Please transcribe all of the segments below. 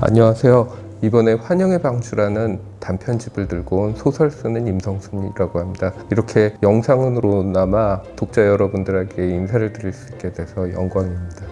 안녕하세요. 이번에 환영의 방주라는 단편집을 들고 온 소설 쓰는 임성순이라고 합니다. 이렇게 영상으로나마 독자 여러분들에게 인사를 드릴 수 있게 돼서 영광입니다.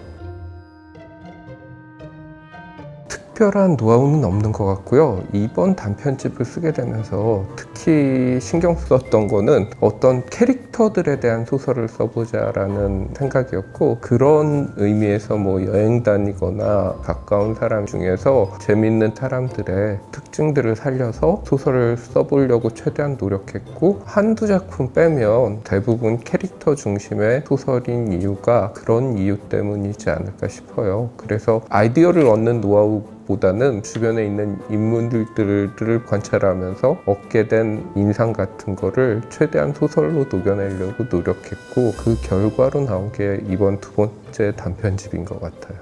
특별한 노하우는 없는 것 같고요. 이번 단편집을 쓰게 되면서 특히 신경 썼던 거는 어떤 캐릭터들에 대한 소설을 써보자라는 생각이었고, 그런 의미에서 여행 다니거나 가까운 사람 중에서 재밌는 사람들의 특징들을 살려서 소설을 써보려고 최대한 노력했고, 한두 작품 빼면 대부분 캐릭터 중심의 소설인 이유가 그런 이유 때문이지 않을까 싶어요. 그래서 아이디어를 얻는 노하우 보다는 주변에 있는 인물들을 관찰하면서 얻게 된 인상 같은 거를 최대한 소설로 녹여내려고 노력했고, 그 결과로 나온 게 이번 두 번째 단편집인 것 같아요.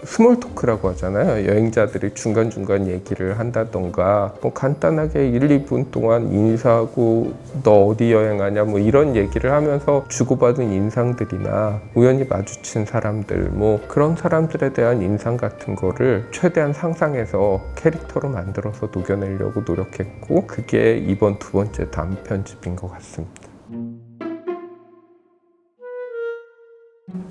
스몰 토크라고 하잖아요. 여행자들이 중간중간 얘기를 한다던가 간단하게 1, 2분 동안 인사하고 너 어디 여행하냐 이런 얘기를 하면서 주고받은 인상들이나 우연히 마주친 사람들 그런 사람들에 대한 인상 같은 거를 최대한 상상해서 캐릭터로 만들어서 녹여내려고 노력했고, 그게 이번 두 번째 단편집인 것 같습니다.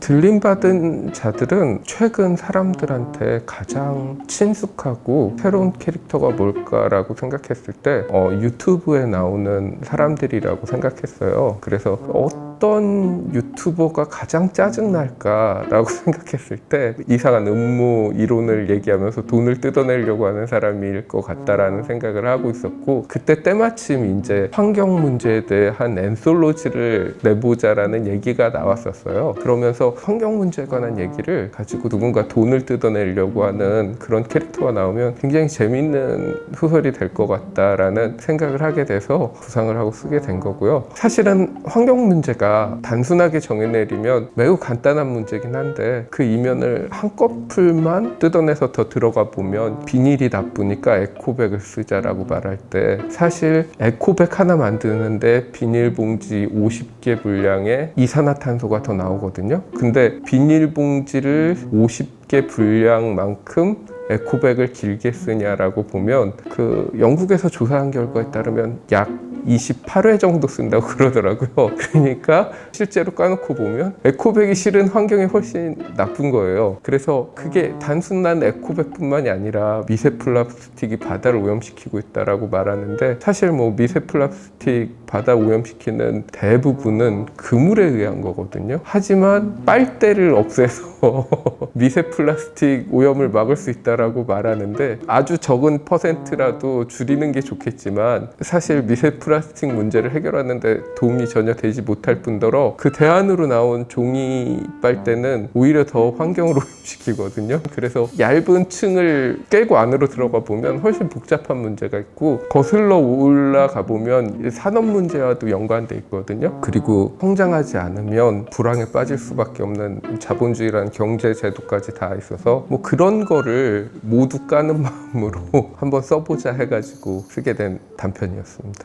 들림받은 자들은 최근 사람들한테 가장 친숙하고 새로운 캐릭터가 뭘까라고 생각했을 때 유튜브에 나오는 사람들이라고 생각했어요. 그래서 어떤 유튜버가 가장 짜증날까라고 생각했을 때 이상한 음모 이론을 얘기하면서 돈을 뜯어내려고 하는 사람일 것 같다라는 생각을 하고 있었고, 그때 때마침 이제 환경 문제에 대한 앤솔로지를 내보자라는 얘기가 나왔었어요. 그러면서 환경 문제에 관한 얘기를 가지고 누군가 돈을 뜯어내려고 하는 그런 캐릭터가 나오면 굉장히 재밌는 소설이 될 것 같다라는 생각을 하게 돼서 구상을 하고 쓰게 된 거고요. 사실은 환경 문제가 단순하게 정의내리면 매우 간단한 문제긴 한데, 그 이면을 한꺼풀만 뜯어내서 더 들어가 보면 비닐이 나쁘니까 에코백을 쓰자라고 말할 때, 사실 에코백 하나 만드는데 비닐봉지 50개 분량의 이산화탄소가 더 나오거든요. 근데 비닐봉지를 50개 분량만큼 에코백을 길게 쓰냐라고 보면, 그 영국에서 조사한 결과에 따르면 약 28회 정도 쓴다고 그러더라고요. 그러니까 실제로 까놓고 보면 에코백이 실은 환경에 훨씬 나쁜 거예요. 그래서 그게 단순한 에코백뿐만이 아니라 미세 플라스틱이 바다를 오염시키고 있다라고 말하는데, 사실 미세 플라스틱 바다 오염시키는 대부분은 그물에 의한 거거든요. 하지만 빨대를 없애서 미세 플라스틱 오염을 막을 수 있다라고 말하는데, 아주 적은 퍼센트라도 줄이는 게 좋겠지만 사실 미세 플라스틱 문제를 해결하는데 도움이 전혀 되지 못할 뿐더러 그 대안으로 나온 종이 빨대는 오히려 더 환경을 오염시키거든요. 그래서 얇은 층을 깨고 안으로 들어가 보면 훨씬 복잡한 문제가 있고, 거슬러 올라가 보면 산업 문제와도 연관돼 있거든요. 그리고 성장하지 않으면 불황에 빠질 수밖에 없는 자본주의라는 경제 제도까지 다 있어서 그런 거를 모두 까는 마음으로 한번 써보자 해가지고 쓰게 된 단편이었습니다.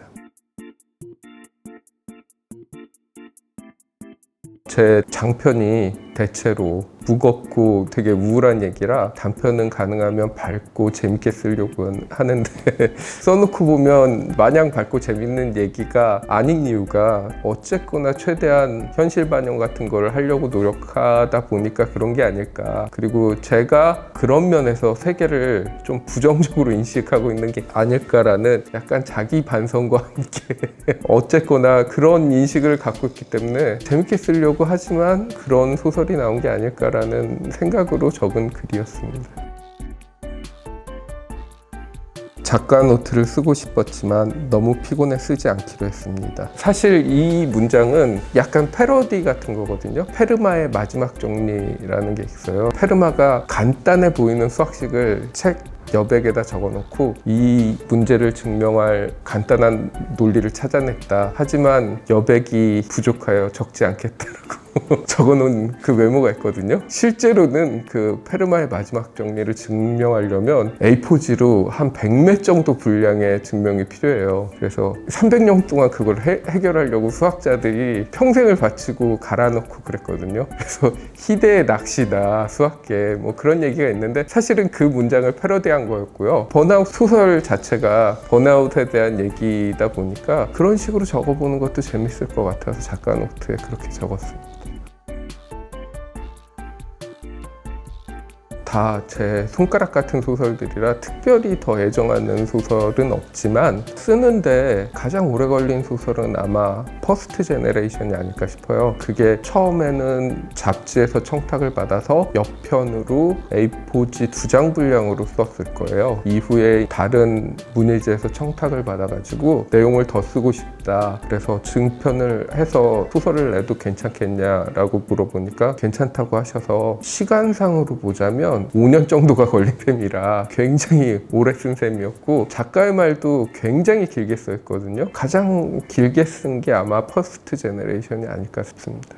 제 장편이 대체로 무겁고 되게 우울한 얘기라 단편은 가능하면 밝고 재밌게 쓰려고 하는데 써놓고 보면 마냥 밝고 재밌는 얘기가 아닌 이유가 어쨌거나 최대한 현실 반영 같은 걸 하려고 노력하다 보니까 그런 게 아닐까. 그리고 제가 그런 면에서 세계를 좀 부정적으로 인식하고 있는 게 아닐까라는 약간 자기 반성과 함께 어쨌거나 그런 인식을 갖고 있기 때문에 재밌게 쓰려고 하지만 그런 소설이 나온 게 아닐까라는 생각으로 적은 글이었습니다. 작가 노트를 쓰고 싶었지만 너무 피곤해 쓰지 않기로 했습니다. 사실 이 문장은 약간 패러디 같은 거거든요. 페르마의 마지막 정리라는 게 있어요. 페르마가 간단해 보이는 수학식을 책 여백에다 적어놓고 이 문제를 증명할 간단한 논리를 찾아냈다. 하지만 여백이 부족하여 적지 않겠다라고 적어놓은 그 메모가 있거든요. 실제로는 그 페르마의 마지막 정리를 증명하려면 A4지로 한 100매 정도 분량의 증명이 필요해요. 그래서 300년 동안 그걸 해결하려고 수학자들이 평생을 바치고 갈아놓고 그랬거든요. 그래서 희대의 낚시다 수학계 뭐 그런 얘기가 있는데 사실은 그 문장을 패러디한 거였고요. 번아웃 소설 자체가 번아웃에 대한 얘기다 보니까 그런 식으로 적어보는 것도 재밌을 것 같아서 작가 노트에 그렇게 적었습니다. 다 제 손가락 같은 소설들이라 특별히 더 애정하는 소설은 없지만 쓰는데 가장 오래 걸린 소설은 아마 퍼스트 제너레이션이 아닐까 싶어요. 그게 처음에는 잡지에서 청탁을 받아서 옆편으로 A4지 2장 분량으로 썼을 거예요. 이후에 다른 문예지에서 청탁을 받아가지고 내용을 더 쓰고 싶다. 그래서 증편을 해서 소설을 내도 괜찮겠냐라고 물어보니까 괜찮다고 하셔서 시간상으로 보자면 5년 정도가 걸린 셈이라 굉장히 오래 쓴 셈이었고 작가의 말도 굉장히 길게 써있거든요. 가장 길게 쓴 게 아마 퍼스트 제너레이션이 아닐까 싶습니다.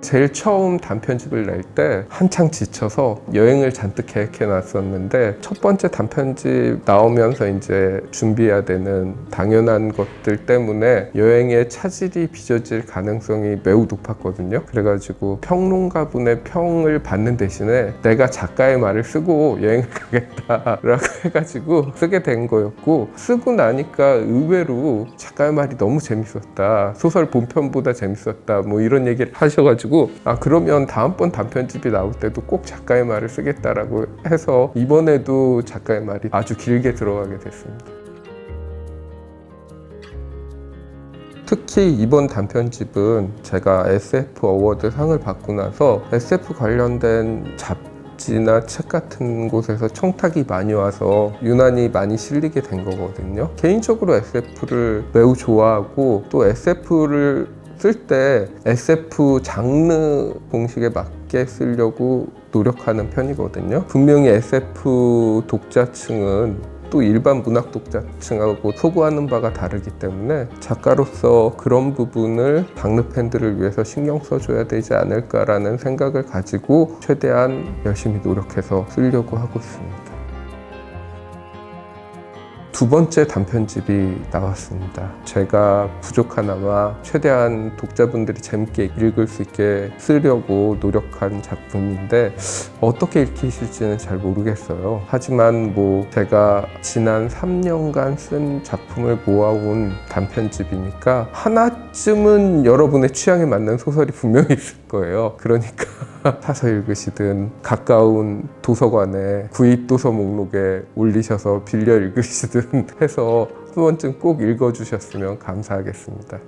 제일 처음 단편집을 낼 때 한창 지쳐서 여행을 잔뜩 계획해 놨었는데 첫 번째 단편집 나오면서 이제 준비해야 되는 당연한 것들 때문에 여행에 차질이 빚어질 가능성이 매우 높았거든요. 그래가지고 평론가분의 평을 받는 대신에 내가 작가의 말을 쓰고 여행을 가겠다라고 해가지고 쓰게 된 거였고, 쓰고 나니까 의외로 작가의 말이 너무 재밌었다, 소설 본편보다 재밌었다, 뭐 이런 얘기를 하셔가지고 그러면 다음번 단편집이 나올 때도 꼭 작가의 말을 쓰겠다라고 해서 이번에도 작가의 말이 아주 길게 들어가게 됐습니다. 특히 이번 단편집은 제가 SF 어워드 상을 받고 나서 SF 관련된 잡지나 책 같은 곳에서 청탁이 많이 와서 유난히 많이 실리게 된 거거든요. 개인적으로 SF를 매우 좋아하고 또 SF를 쓸 때 SF 장르 공식에 맞게 쓰려고 노력하는 편이거든요. 분명히 SF 독자층은 또 일반 문학 독자층하고 소구하는 바가 다르기 때문에 작가로서 그런 부분을 장르 팬들을 위해서 신경 써줘야 되지 않을까라는 생각을 가지고 최대한 열심히 노력해서 쓰려고 하고 있습니다. 두 번째 단편집이 나왔습니다. 제가 부족하나마 최대한 독자분들이 재밌게 읽을 수 있게 쓰려고 노력한 작품인데 어떻게 읽히실지는 잘 모르겠어요. 하지만 뭐 제가 지난 3년간 쓴 작품을 모아온 단편집이니까 하나쯤은 여러분의 취향에 맞는 소설이 분명히 있을 거예요. 그러니까 사서 읽으시든 가까운 도서관에 구입도서 목록에 올리셔서 빌려 읽으시든 해서 한 번쯤 꼭 읽어주셨으면 감사하겠습니다.